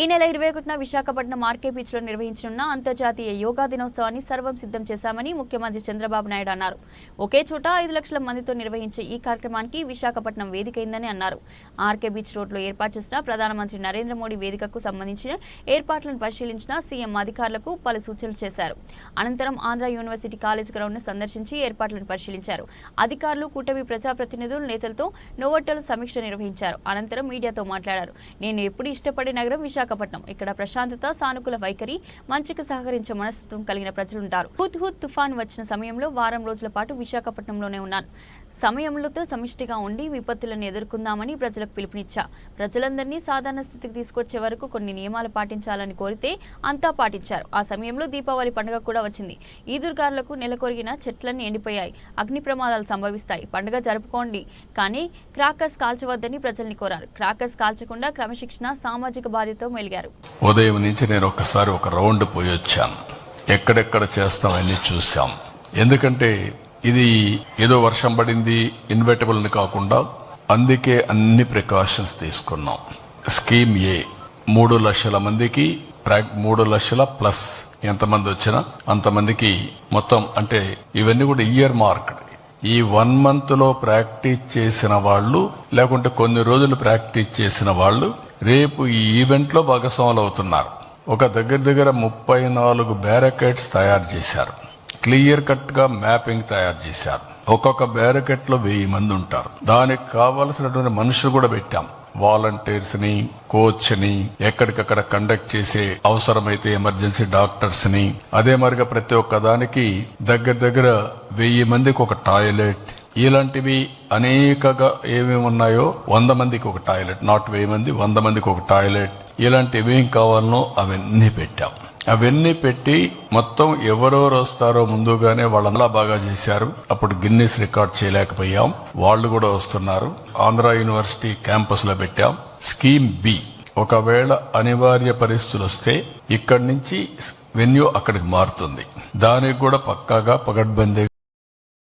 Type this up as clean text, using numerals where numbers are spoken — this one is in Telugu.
ఈ నెల 21న విశాఖపట్నం ఆర్కే బీచ్లో నిర్వహించనున్న అంతర్జాతీయ యోగా దినోత్సవాన్ని సర్వం సిద్ధం చేశామని ముఖ్యమంత్రి చంద్రబాబు నాయుడు అన్నారు. ఒకే చోట 5 లక్షల మందితో నిర్వహించే ఈ కార్యక్రమానికి విశాఖపట్నం వేదికైందని అన్నారు. ఆర్కే బీచ్ రోడ్లో ఏర్పాటు చేసిన ప్రధానమంత్రి నరేంద్ర మోడీ వేదికకు సంబంధించిన ఏర్పాట్లను పరిశీలించిన సీఎం అధికారులకు పలు సూచనలు చేశారు. అనంతరం ఆంధ్ర యూనివర్సిటీ కాలేజ్ గ్రౌండ్ను సందర్శించి ఏర్పాట్లను పరిశీలించారు. అధికారులు కూటమి ప్రజాప్రతినిధులు నేతలతో నోవోటల్ సమీక్ష నిర్వహించారు. అనంతరం మీడియాతో మాట్లాడారు. నేను ఎప్పుడు ఇష్టపడే నగరం విశాఖపట్నం. ఇక్కడ ప్రశాంతత, సానుకూల వైఖరి, మంచికి సహకరించే మనస్తత్వం కలిగిన ప్రజలుంటారు. హుద్ తుఫాన్ వచ్చిన సమయంలో వారం రోజుల పాటు విశాఖపట్నంలోనే ఉన్నాను. సమయంలో సమిష్టిగా ఉండి విపత్తులను ఎదుర్కొందామని ప్రజలకు పిలుపునిచ్చా. ప్రజలందరినీ సాధారణ స్థితికి తీసుకొచ్చే వరకు కొన్ని నియమాలు పాటించాలని కోరితే అంతా పాటించారు. ఆ సమయంలో దీపావళి పండుగ కూడా వచ్చింది. ఈదురుగాలులకు నెలకొరిగిన చెట్లన్నీ ఎండిపోయాయి. అగ్ని ప్రమాదాలు సంభవిస్తాయి. పండుగ జరుపుకోండి, కానీ క్రాకర్స్ కాల్చవద్దని ప్రజల్ని కోరారు. క్రాకర్స్ కాల్చకుండా క్రమశిక్షణ, సామాజిక బాధ్యతతో మెలిగారు. ఉదయం నుంచి నేను ఒక్కసారి ఒక రౌండ్ పోయి వచ్చాను. ఎక్కడెక్కడ చేస్తామని చూసాం. ఎందుకంటే ఇది ఏదో వర్షం పడింది ఇన్వెటబుల్ ని కాకుండా అందుకే అన్ని ప్రికాషన్స్ తీసుకున్నాం. స్కీమ్ ఏ 3 లక్షల మందికి 3 లక్షల ప్లస్ ఎంతమంది వచ్చినా అంతమందికి మొత్తం, అంటే ఇవన్నీ కూడా ఇయర్ మార్క్డ్. ఈ 1 month లో ప్రాక్టీస్ చేసిన వాళ్ళు, లేకుంటే కొన్ని రోజులు ప్రాక్టీస్ చేసిన వాళ్ళు రేపు ఈ ఈవెంట్ లో భాగస్వాములు అవుతున్నారు. ఒక దగ్గర 34 బ్యారికేడ్స్ తయారు చేశారు. క్లియర్ కట్ గా మ్యాపింగ్ తయారు చేశారు. ఒక్కొక్క బ్యారికేడ్ లో 1000 మంది ఉంటారు. దానికి కావలసినటువంటి మనుషులు కూడా పెట్టాం. వాలంటీర్స్ ని, కోచ్ ని, ఎక్కడికక్కడ కండక్ట్ చేసే అవసరమైతే ఎమర్జెన్సీ డాక్టర్స్ ని, అదే మరిగా ప్రతి ఒక్క దానికి దగ్గర 1000 మందికి ఒక టాయిలెట్, ఇలాంటివి అనేకగా ఏమేమి ఉన్నాయో 100 మందికి ఒక టాయిలెట్, నాట్ 1000 మంది, 100 మందికి ఒక టాయిలెట్, ఇలాంటివి ఏం కావాలనో అవన్నీ పెట్టాం. అవన్నీ పెట్టి మొత్తం ఎవరెవరు వస్తారో ముందుగానే వాళ్ళలా బాగా చేశారు. అప్పుడు గిన్నెస్ రికార్డ్ చేయలేకపోయాం. వాళ్ళు కూడా వస్తున్నారు. ఆంధ్ర యూనివర్సిటీ క్యాంపస్ లో పెట్టాం. స్కీమ్ బి, ఒకవేళ అనివార్య పరిస్థితులు వస్తే ఇక్కడి నుంచి వెన్యూ అక్కడికి మారుతుంది. దానికి కూడా పక్కాగా పగడ్బందీగా